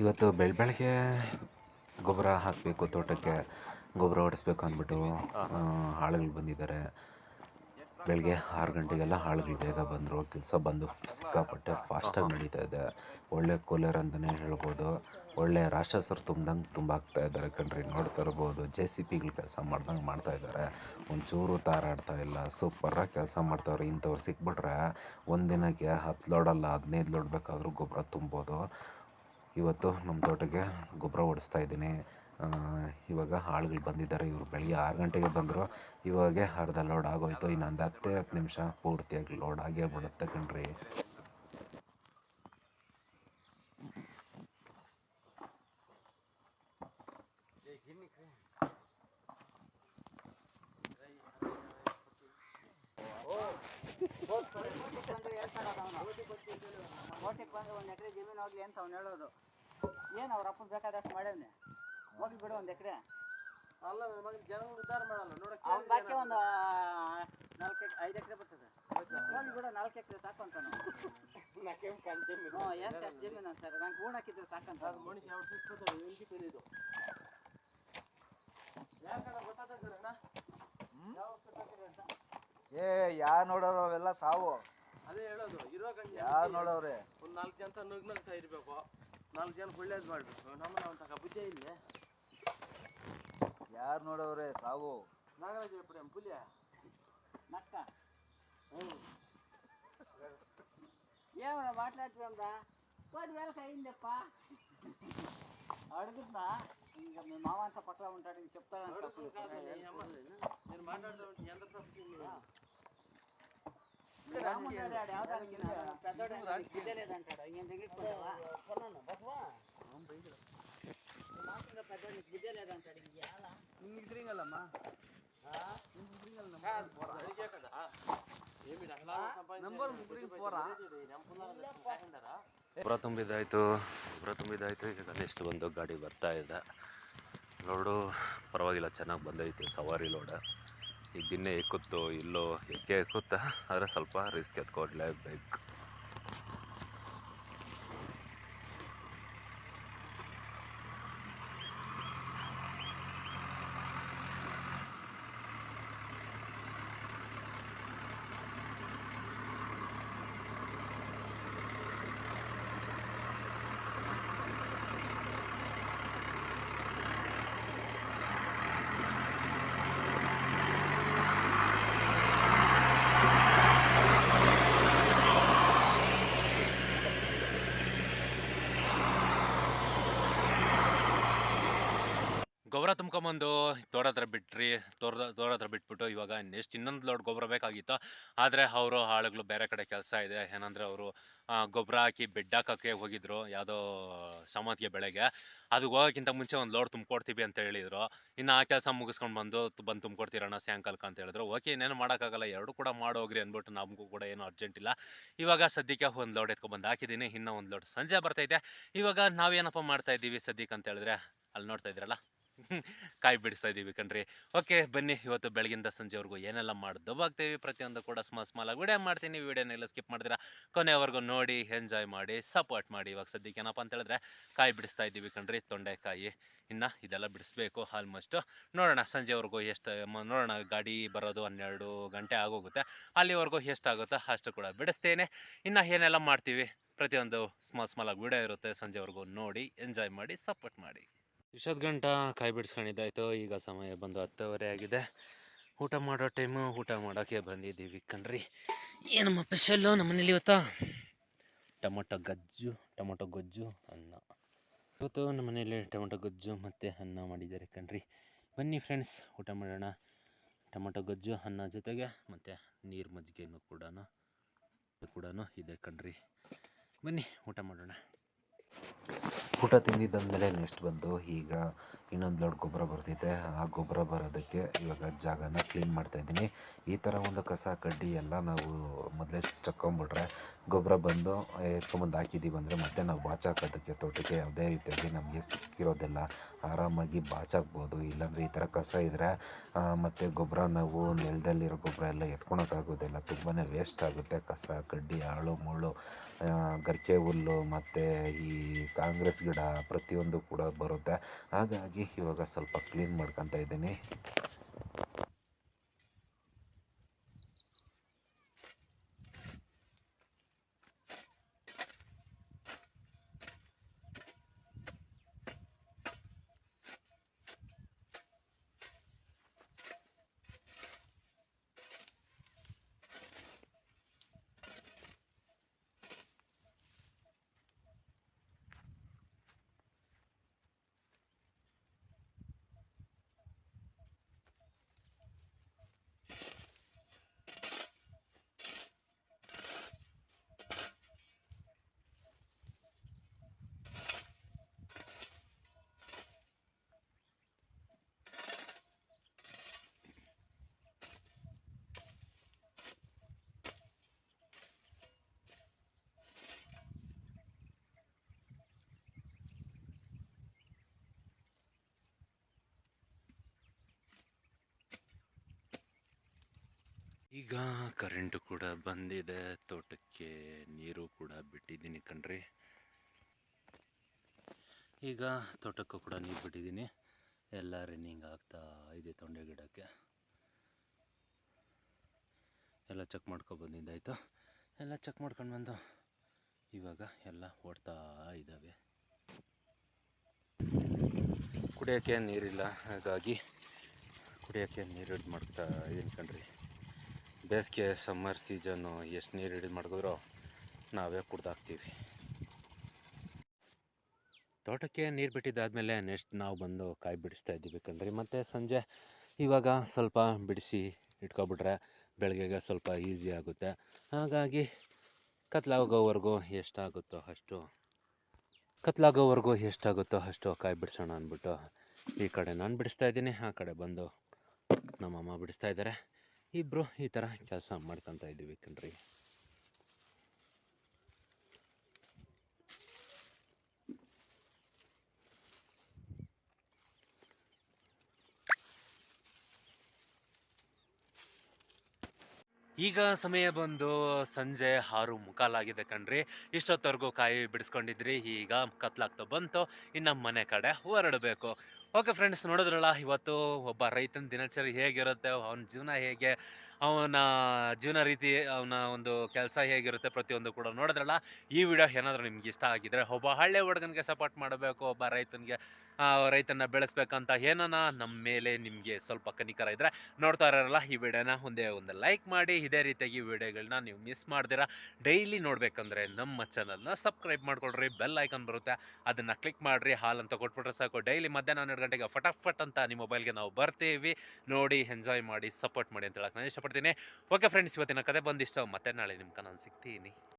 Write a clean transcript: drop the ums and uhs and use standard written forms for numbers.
ಇವತ್ತು ಬೆಳಗ್ಗೆ ಗೊಬ್ಬರ ಹಾಕಬೇಕು, ತೋಟಕ್ಕೆ ಗೊಬ್ಬರ ಹೊಡಿಸ್ಬೇಕು ಅಂದ್ಬಿಟ್ಟು ಆಳುಗಳು ಬಂದಿದ್ದಾರೆ. ಬೆಳಗ್ಗೆ 6 ಗಂಟೆಗೆಲ್ಲ ಆಳುಗಳು ಬೇಗ ಬಂದರು. ಕೆಲಸ ಬಂದು ಸಿಕ್ಕಾಪಟ್ಟೆ ಫಾಸ್ಟಾಗಿ ನಡೀತಾ ಇದೆ. ಒಳ್ಳೆ ಕೂಲರ್ ಅಂತಲೇ ಹೇಳ್ಬೋದು. ಒಳ್ಳೆ ರಾಕ್ಷಸರು ತುಂಬಾಗ್ತಾ ಇದ್ದಾರೆ ಕಣ್ರಿ. ನೋಡ್ತಾ ಇರ್ಬೋದು, JCBಗಳು ಕೆಲಸ ಮಾಡ್ದಂಗೆ ಮಾಡ್ತಾಯಿದ್ದಾರೆ. ಒಂಚೂರು ತಾರಾಡ್ತಾ ಇಲ್ಲ, ಸೂಪರಾಗಿ ಕೆಲಸ ಮಾಡ್ತಾವ್ರೆ. ಇಂಥವ್ರು ಸಿಕ್ಬಿಟ್ರೆ ಒಂದಿನಕ್ಕೆ 10 ಲೋಡಲ್ಲ 15 ಲೋಡ್ ಬೇಕಾದರೂ ಗೊಬ್ಬರ ತುಂಬೋದು. ಇವತ್ತು ನಮ್ಮ ತೋಟಕ್ಕೆ ಗೊಬ್ಬರ ಹೊಡಿಸ್ತಾ ಇದ್ದೀನಿ. ಇವಾಗ ಆಳುಗಳು ಬಂದಿದ್ದಾರೆ. ಇವರು ಬೆಳಗ್ಗೆ 6 ಗಂಟೆಗೆ ಬಂದರು. ಇವಾಗೆ ಅರ್ಧ ಲೋಡ್ ಆಗೋಯ್ತು. ಇನ್ನೊಂದು 10 ನಿಮಿಷ ಪೂರ್ತಿಯಾಗಿ ಲೋಡ್ ಆಗೇ ಬಿಡುತ್ತೆ ಕಣ್ರಿ. ಓಟಿಗೆ ಬಂದ್ರೆ 1 ಎಕರೆ ಜಮೀನು ಹೋಗ್ಲಿ ಅಂತ ಅವ್ನು ಹೇಳೋದು. ಏನು ಅವ್ರ ಅಪ್ಪನ ಬೇಕಾದಷ್ಟು ಮಾಡೇವ್ನೆ, ಹೋಗ್ಲಿ ಬಿಡು 1 ಎಕರೆ. ಅಲ್ಲ ನನ್ನ ಮಗನ ಜನ ಉದ್ಧಾರ ಮಾಡಲ್ಲ ನೋಡಕ್ಕೆ. ಅವ್ನ ಬಾಕಿ ಒಂದು 5 ಎಕರೆ ಬರ್ತದೆ. ಹೋಗ್ಲಿ ಬಿಡು 4 ಎಕರೆ ಸಾಕು ಅಂತ ನಾವು. ಏನು ಅಷ್ಟು ಜಮೀನು ಅಂತಾರೆ, ನಂಗೆ ಹೂಣ್ ಹಾಕಿದ್ರೆ ಸಾಕಂತ. ಅದು ಮನುಷ್ಯ ಅವ್ರು ಸಿಕ್ಕೋತಾರೆ ಎಂಟಿ ಕಲಿಯೋದು ಯಾಕಂದ್ರೆ ಗೊತ್ತಾಗ್ತದೆ ಅಣ್ಣ ಯಾವ ಅಂತ. ಯಾರು ನೋಡೋರು ಅವೆಲ್ಲ ಸಾವು. ಅದೇ ಹೇಳೋದು, ಇರೋ ಗಂಟೆ ಯಾರು ನೋಡವ್ರೆ. ಒಂದು 4 ಜನ ನಗ್ನಗ್ತಾ ಇರಬೇಕು, 4 ಜನ ಒಳ್ಳೇದು ಮಾಡಬೇಕು. ನಮ್ಮನ್ನ ಅಂತ ಬುದ್ಧಿ ಇಲ್ಲ. ಯಾರು ನೋಡವ್ರೆ ಸಾವು. ನಾಗರಾಜ ಪ್ರೇಮ್ ಪುಲ್ಯ ನಕ್ಕ ఏమన్నా మాట్లాడుతుందా వాడి వేళకి అయిందప్ప అడుగుతున్నా. ఇంకా మీ మామ అంతా పక్కన ఉంటాడు, ఇంక చెప్తాను. నేను మాట్లాడుతూ ఉంటే ఎంత పెద్దోడు బుద్ధే లేదంటాడు. ఇంకేం దగ్గరికి పెద్దోడికి బుద్ధే లేదంటాడు. ఇంక తిరిగలమ్మా ಗೊಬ್ಬರ ತುಂಬಿದ್ದಾಯಿತು. ಈಗ ನೆಕ್ಸ್ಟ್ ಬಂದು ಗಾಡಿ ಬರ್ತಾ ಇದೆ. ಲೋಡು ಪರವಾಗಿಲ್ಲ, ಚೆನ್ನಾಗಿ ಬಂದೈತಿ. ಸವಾರಿ ಲೋಡ್. ಈಗ ದಿನೇ ಎಕ್ಕುತ್ತೋ ಇಲ್ಲೋ, ಎಕ್ಕುತ್ತೆ, ಆದರೆ ಸ್ವಲ್ಪ ರಿಸ್ಕ್ ಎತ್ಕೊಡ್ಲೇಬೇಕು. ಗೊಬ್ಬರ ತುಂಬ್ಕೊಂಬಂದು ತೋಟ ಹತ್ರ ಬಿಟ್ಬಿಟ್ಟು ಇವಾಗ ನೆಕ್ಸ್ಟ್ ಇನ್ನೊಂದು ಲೋಡ್ ಗೊಬ್ಬರ ಬೇಕಾಗಿತ್ತು. ಆದರೆ ಅವರು ಆಳುಗಳು ಬೇರೆ ಕಡೆ ಕೆಲಸ ಇದೆ. ಏನಂದರೆ ಅವರು ಗೊಬ್ಬರ ಹಾಕಿ ಬೆಡ್ ಹಾಕೋಕ್ಕೆ ಹೋಗಿದ್ರು ಯಾವುದೋ ಸಮಾಧಿಗೆ ಬೆಳೆಗೆ. ಅದು ಹೋಗೋಕ್ಕಿಂತ ಮುಂಚೆ ಒಂದು ಲೋಡ್ ತುಂಬ್ಕೊಡ್ತೀವಿ ಅಂತ ಹೇಳಿದರು. ಇನ್ನು ಆ ಕೆಲಸ ಮುಗಿಸ್ಕೊಂಡು ಬಂದು ತುಂಬ್ಕೊಡ್ತೀರಣ್ಣ ಸಾಯಂಕಾಲಕ್ಕೆ ಅಂತ ಹೇಳಿದ್ರು. ಓಕೆ, ಇನ್ನೇನು ಮಾಡೋಕ್ಕಾಗಲ್ಲ, ಎರಡು ಕೂಡ ಮಾಡೋಗ್ರಿ ಅಂದ್ಬಿಟ್ಟು ನಮಗೂ ಕೂಡ ಏನೂ ಅರ್ಜೆಂಟ್ ಇಲ್ಲ. ಇವಾಗ ಸದ್ಯಕ್ಕೆ ಒಂದು ಲೋಡ್ ಎತ್ಕೊಬಂದು ಹಾಕಿದ್ದೀನಿ. ಇನ್ನೂ ಒಂದು ಲೋಡ್ ಸಂಜೆ ಬರ್ತೈತೆ. ಇವಾಗ ನಾವೇನಪ್ಪ ಮಾಡ್ತಾ ಇದ್ದೀವಿ ಸದ್ಯಕ್ಕೆ ಅಂತ ಹೇಳಿದ್ರೆ, ಅಲ್ಲಿ ನೋಡ್ತಾ ಇದ್ದೀರಲ್ಲ, ಕಾಯಿ ಬಿಡಿಸ್ತಾ ಇದ್ದೀವಿ ಕಣ್ರಿ. ಓಕೆ, ಬನ್ನಿ ಇವತ್ತು ಬೆಳಗಿಂದ ಸಂಜೆವರೆಗೂ ಏನೆಲ್ಲ ಮಾಡಿ ದಬ್ಬಾಗ್ತೀವಿ ಪ್ರತಿಯೊಂದು ಕೂಡ ಸ್ಮಾಲ್ ಆಗಿ ವಿಡಿಯೋ ಮಾಡ್ತೀನಿ. ವಿಡಿಯೋನೆಲ್ಲ ಸ್ಕಿಪ್ ಮಾಡಿದ್ರೆ ಕೊನೆವರೆಗೂ ನೋಡಿ, ಎಂಜಾಯ್ ಮಾಡಿ, ಸಪೋರ್ಟ್ ಮಾಡಿ. ಇವಾಗ ಸದ್ಯಕ್ಕೆ ಏನಪ್ಪ ಅಂತ ಹೇಳಿದ್ರೆ ಕಾಯಿ ಬಿಡಿಸ್ತಾ ಇದ್ದೀವಿ ಕಣ್ರಿ, ತೊಂಡೆಕಾಯಿ. ಇನ್ನು ಇದೆಲ್ಲ ಬಿಡಿಸ್ಬೇಕು ಆಲ್ಮೋಸ್ಟ್. ನೋಡೋಣ ಸಂಜೆವರೆಗೂ ನೋಡೋಣ. ಗಾಡಿ ಬರೋದು 12 ಗಂಟೆ ಆಗೋಗುತ್ತೆ. ಅಲ್ಲಿವರೆಗೂ ಎಷ್ಟಾಗುತ್ತೋ ಅಷ್ಟು ಕೂಡ ಬಿಡಿಸ್ತೇನೆ. ಇನ್ನು ಏನೆಲ್ಲ ಮಾಡ್ತೀವಿ ಪ್ರತಿಯೊಂದು ಸ್ಮಾಲ್ ಆಗಿ ವಿಡಿಯೋ ಇರುತ್ತೆ. ಸಂಜೆವರೆಗೂ ನೋಡಿ, ಎಂಜಾಯ್ ಮಾಡಿ, ಸಪೋರ್ಟ್ ಮಾಡಿ. ಇಷ್ಟೊತ್ತು ಗಂಟ ಕಾಯಿ ಬಿಡಿಸ್ಕೊಂಡಿದ್ದಾಯ್ತು. ಈಗ ಸಮಯ ಬಂದು 10:15 ಆಗಿದೆ. ಊಟ ಮಾಡೋ ಟೈಮು. ಊಟ ಮಾಡೋಕ್ಕೆ ಬಂದಿದ್ದೀವಿ ಕಣ್ರಿ. ಏನಮ್ಮ ಸ್ಪೆಷಲ್ಲು ನಮ್ಮ ಮನೇಲಿ ಇವತ್ತು? ಟೊಮೊಟೊ ಗೊಜ್ಜು ಅನ್ನ. ಇವತ್ತು ನಮ್ಮ ಮನೇಲಿ ಟೊಮೊಟೊ ಗೊಜ್ಜು ಮತ್ತು ಅನ್ನ ಮಾಡಿದ್ದಾರೆ ಕಣ್ರಿ. ಬನ್ನಿ ಫ್ರೆಂಡ್ಸ್, ಊಟ ಮಾಡೋಣ. ಟೊಮೊಟೊ ಗೊಜ್ಜು ಅನ್ನ ಜೊತೆಗೆ ಮತ್ತು ನೀರು ಮಜ್ಜಿಗೆನೂ ಕೂಡ ಇದೆ ಕಣ್ರಿ. ಬನ್ನಿ ಊಟ ಮಾಡೋಣ. ಊಟ ತಿಂದಿದ್ದಾದಮೇಲೆ ನೆಕ್ಸ್ಟ್ ಬಂದು ಈಗ ಇನ್ನೊಂದು ಲೋಡ್ ಗೊಬ್ಬರ ಬರ್ತಿದೆ. ಆ ಗೊಬ್ಬರ ಬರೋದಕ್ಕೆ ಇವಾಗ ಜಾಗನ ಕ್ಲೀನ್ ಮಾಡ್ತಾಯಿದ್ದೀನಿ. ಈ ಥರ ಒಂದು ಕಸ ಕಡ್ಡಿ ಎಲ್ಲ ನಾವು ಮೊದಲೇ ಚಕ್ಕೊಂಬಿಟ್ರೆ ಗೊಬ್ಬರ ಬಂದು ಎತ್ಕೊಂಬಂದು ಹಾಕಿದ್ದೀವಿ ಅಂದರೆ ಮತ್ತೆ ನಾವು ಬಾಚಾಕೋದಕ್ಕೆ ತೋಟಕ್ಕೆ ಯಾವುದೇ ರೀತಿಯಾಗಿ ನಮಗೆ ಸಿಕ್ಕಿರೋದೆಲ್ಲ ಆರಾಮಾಗಿ ಬಾಚಾಕ್ಬೋದು. ಇಲ್ಲಾಂದರೆ ಈ ಥರ ಕಸ ಇದ್ದರೆ ಮತ್ತು ಗೊಬ್ಬರ ನಾವು ನೆಲದಲ್ಲಿರೋ ಗೊಬ್ಬರ ಎಲ್ಲ ಎತ್ಕೊಳಕ್ಕಾಗೋದಿಲ್ಲ. ತುಂಬಾ ವೇಸ್ಟ್ ಆಗುತ್ತೆ. ಕಸ ಕಡ್ಡಿ, ಹಾಳು ಮುಳ್ಳು, ಗರಿಕೆ ಹುಲ್ಲು ಮತ್ತು ಈ ಕಾಂಗ್ರೆಸ್ ಗಿಡ ಗಿಡ ಪ್ರತಿಯೊಂದು ಕೂಡ ಬರುತ್ತೆ. ಹಾಗಾಗಿ ಇವಾಗ ಸ್ವಲ್ಪ ಕ್ಲೀನ್ ಮಾಡ್ಕೊತಾ ಇದ್ದೀನಿ. ಈಗ ಕರೆಂಟು ಕೂಡ ಬಂದಿದೆ, ತೋಟಕ್ಕೆ ನೀರು ಕೂಡ ಬಿಟ್ಟಿದ್ದೀನಿ ಕಣ್ರಿ. ಈಗ ತೋಟಕ್ಕೂ ಕೂಡ ನೀರು ಬಿಟ್ಟಿದ್ದೀನಿ. ಎಲ್ಲ ರನ್ನಿಂಗ್ ಆಗ್ತಾ ಇದೆ. ತೊಂಡೆ ಗಿಡಕ್ಕೆ ಎಲ್ಲ ಚೆಕ್ ಬಂದಿದ್ದಾಯಿತು. ಎಲ್ಲ ಚೆಕ್ ಮಾಡ್ಕೊಂಡು ಬಂದು ಇವಾಗ ಎಲ್ಲ ಓಡ್ತಾ ಇದ್ದಾವೆ. ಕುಡಿಯೋಕ್ಕೆ ನೀರಿಲ್ಲ, ಹಾಗಾಗಿ ಕುಡಿಯೋಕ್ಕೆ ನೀರು ಹಿಡಿದು ಮಾಡ್ತಾ ಇದ್ದೀನಿ ಕಣ್ರಿ. ಬೇಸಿಗೆ ಸಮ್ಮರ್ ಸೀಸನ್ನು ಎಷ್ಟು ನೀರು ಹಿಡಿದು ಮಾಡಿದ್ರೂ ನಾವೇ ಕುಡ್ದಾಕ್ತೀವಿ. ತೋಟಕ್ಕೆ ನೀರು ಬಿಟ್ಟಿದ್ದಾದಮೇಲೆ ನೆಕ್ಸ್ಟ್ ನಾವು ಬಂದು ಕಾಯಿ ಬಿಡಿಸ್ತಾ ಇದ್ದೀವಿ ಕಣ್ರಿ. ಮತ್ತು ಸಂಜೆ ಇವಾಗ ಸ್ವಲ್ಪ ಬಿಡಿಸಿ ಇಟ್ಕೊಬಿಟ್ರೆ ಬೆಳಗ್ಗೆಗೆ ಸ್ವಲ್ಪ ಈಸಿ ಆಗುತ್ತೆ. ಹಾಗಾಗಿ ಕತ್ಲಾಗೋವರೆಗೂ ಎಷ್ಟಾಗುತ್ತೋ ಅಷ್ಟು ಕಾಯಿ ಬಿಡಿಸೋಣ ಅಂದ್ಬಿಟ್ಟು ಈ ಕಡೆ ನಾನು ಬಿಡಿಸ್ತಾ ಇದ್ದೀನಿ, ಆ ಕಡೆ ಬಂದು ನಮ್ಮಮ್ಮ ಬಿಡಿಸ್ತಾ ಇದ್ದಾರೆ. ಇಬ್ಬರು ಈ ಥರ ಕೆಲಸ ಮಾಡ್ಕೊತಾ ಇದ್ದೀವಿ ಕಣ್ರಿ. ಈಗ ಸಮಯ ಬಂದು ಸಂಜೆ 6:45 ಆಗಿದೆ ಕಣ್ರಿ. ಇಷ್ಟೊತ್ತವರೆಗೂ ಕಾಯಿ ಬಿಡಿಸ್ಕೊಂಡಿದ್ರಿ, ಈಗ ಕತ್ಲಾಗ್ತಾ ಬಂತು, ಇನ್ನು ಮನೆ ಕಡೆ ಹೊರಡಬೇಕು. ಓಕೆ ಫ್ರೆಂಡ್ಸ್, ನೋಡಿದ್ರಲ್ಲ ಇವತ್ತು ಒಬ್ಬ ರೈತನ ದಿನಚರಿ ಹೇಗಿರುತ್ತೆ, ಅವನ ಜೀವನ ಹೇಗೆ, ಅವನ ಜೀವನ ರೀತಿ, ಅವನ ಒಂದು ಕೆಲಸ ಹೇಗಿರುತ್ತೆ ಪ್ರತಿಯೊಂದು ಕೂಡ ನೋಡಿದ್ರಲ್ಲ. ಈ ವಿಡಿಯೋ ಏನಾದರೂ ನಿಮ್ಗೆ ಇಷ್ಟ ಆಗಿದ್ರೆ, ಒಬ್ಬ ಹಳ್ಳಿ ಹುಡುಗನಿಗೆ ಸಪೋರ್ಟ್ ಮಾಡಬೇಕು, ಒಬ್ಬ ರೈತನ ಬೆಳೆಸ್ಬೇಕಂತ ಏನಾನ ನಮ್ಮ ಮೇಲೆ ನಿಮಗೆ ಸ್ವಲ್ಪ ಕನಿಕರ ಇದ್ದರೆ ನೋಡ್ತಾ ಇರೋಲ್ಲ ಈ ವಿಡಿಯೋನ ಒಂದೇ ಒಂದು ಲೈಕ್ ಮಾಡಿ. ಇದೇ ರೀತಿಯಾಗಿ ವಿಡಿಯೋಗಳನ್ನ ನೀವು ಮಿಸ್ ಮಾಡ್ದಿರಾ ಡೈಲಿ ನೋಡ್ಬೇಕಂದ್ರೆ ನಮ್ಮ ಚಾನಲ್ನ ಸಬ್ಸ್ಕ್ರೈಬ್ ಮಾಡ್ಕೊಳ್ರಿ. ಬೆಲ್ ಐಕಾನ್ ಬರುತ್ತೆ, ಅದನ್ನು ಕ್ಲಿಕ್ ಮಾಡಿರಿ. ಹಾಲ್ ಅಂತ ಕೊಟ್ಬಿಟ್ರೆ ಸಾಕು, ಡೈಲಿ ಮಧ್ಯಾಹ್ನ 12 ಗಂಟೆಗೆ ಫಟಾಫಟ್ ಅಂತ ನಿಮ್ಮ ಮೊಬೈಲ್ಗೆ ನಾವು ಬರ್ತೀವಿ. ನೋಡಿ, ಎಂಜಾಯ್ ಮಾಡಿ, ಸಪೋರ್ಟ್ ಮಾಡಿ ಅಂತ ಹೇಳಕ್ಕೆ ನಾನು ಇಷ್ಟಪಡ್ತೀನಿ. ಓಕೆ ಫ್ರೆಂಡ್ಸ್, ಇವತ್ತಿನ ಕತೆ ಬಂದಿಷ್ಟ. ಮತ್ತೆ ನಾಳೆ ನಿಮ್ಗೆ ನಾನು ಸಿಗ್ತೀನಿ.